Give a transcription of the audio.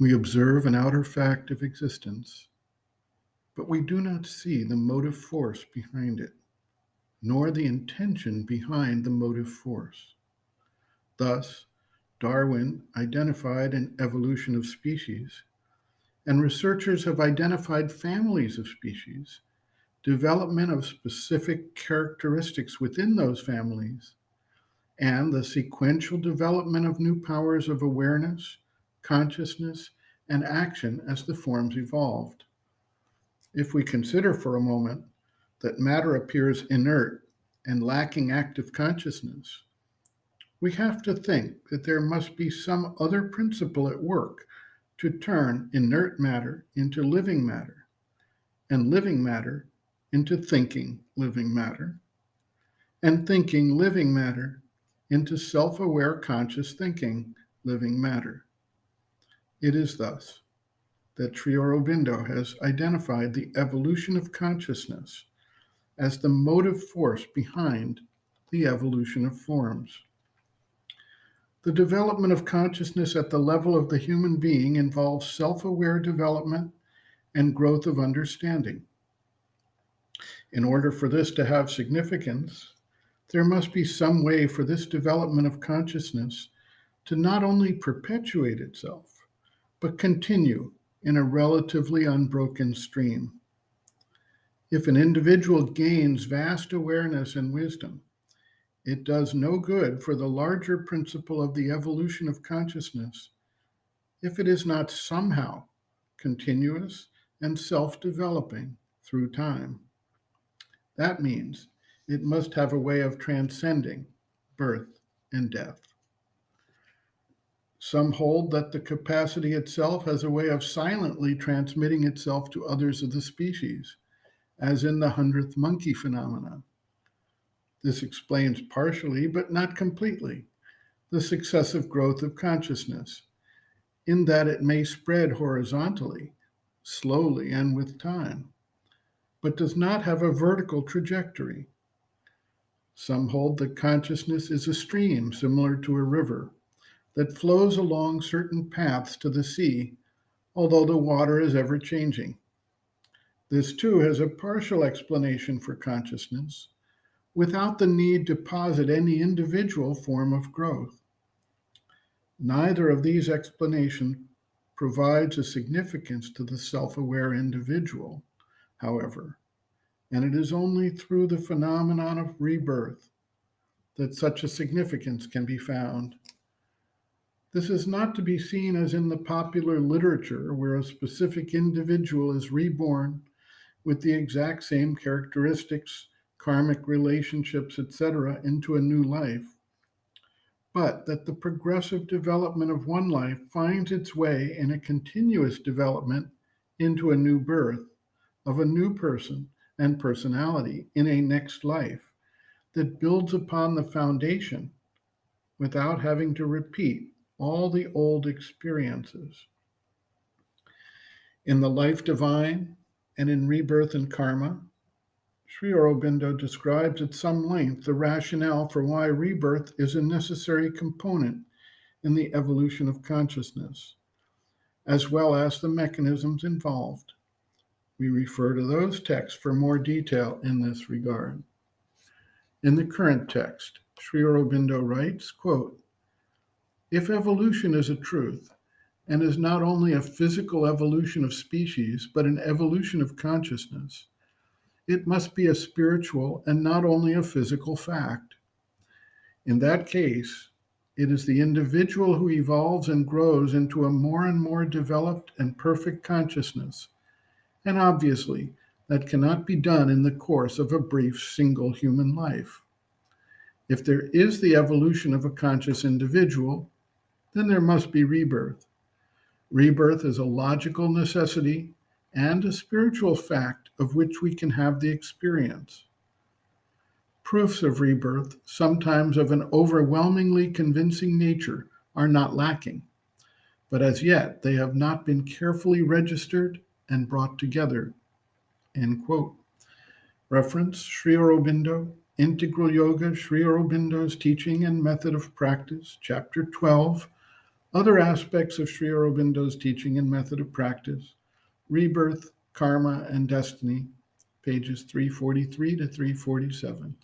We observe an outer fact of existence, but we do not see the motive force behind it, nor the intention behind the motive force. Thus, Darwin identified an evolution of species, and researchers have identified families of species, development of specific characteristics within those families, and the sequential development of new powers of awareness, consciousness, and action as the forms evolved. If we consider for a moment that matter appears inert and lacking active consciousness, we have to think that there must be some other principle at work to turn inert matter into living matter, and living matter into thinking living matter, and thinking living matter into self aware conscious thinking living matter. It is thus that Sri Aurobindo has identified the evolution of consciousness as the motive force behind the evolution of forms. The development of consciousness at the level of the human being involves self-aware development and growth of understanding. In order for this to have significance, there must be some way for this development of consciousness to not only perpetuate itself, but continue in a relatively unbroken stream. If an individual gains vast awareness and wisdom, it does no good for the larger principle of the evolution of consciousness if it is not somehow continuous and self-developing through time. That means it must have a way of transcending birth and death. Some hold that the capacity itself has a way of silently transmitting itself to others of the species, as in the 100th monkey phenomenon. This explains partially, but not completely, the successive growth of consciousness, in that it may spread horizontally, slowly and with time, but does not have a vertical trajectory. Some hold that consciousness is a stream similar to a river that flows along certain paths to the sea, although the water is ever changing. This too has a partial explanation for consciousness, without the need to posit any individual form of growth. Neither of these explanations provides a significance to the self-aware individual, however, and it is only through the phenomenon of rebirth that such a significance can be found. This is not to be seen as in the popular literature, where a specific individual is reborn with the exact same characteristics, karmic relationships, etc., into a new life, but that the progressive development of one life finds its way in a continuous development into a new birth of a new person and personality in a next life that builds upon the foundation without having to repeat all the old experiences. In The Life Divine and in Rebirth and Karma, Sri Aurobindo describes at some length the rationale for why rebirth is a necessary component in the evolution of consciousness, as well as the mechanisms involved. We refer to those texts for more detail in this regard. In the current text, Sri Aurobindo writes, quote, "If evolution is a truth, and is not only a physical evolution of species, but an evolution of consciousness, it must be a spiritual and not only a physical fact. In that case, it is the individual who evolves and grows into a more and more developed and perfect consciousness, and obviously that cannot be done in the course of a brief single human life. If there is the evolution of a conscious individual, then there must be rebirth. Rebirth is a logical necessity and a spiritual fact of which we can have the experience. Proofs of rebirth, sometimes of an overwhelmingly convincing nature, are not lacking, but as yet they have not been carefully registered and brought together." End quote. Reference Sri Aurobindo, Integral Yoga, Sri Aurobindo's Teaching and Method of Practice, Chapter 12, Other aspects of Sri Aurobindo's teaching and method of practice: Rebirth, Karma, and Destiny, pages 343 to 347.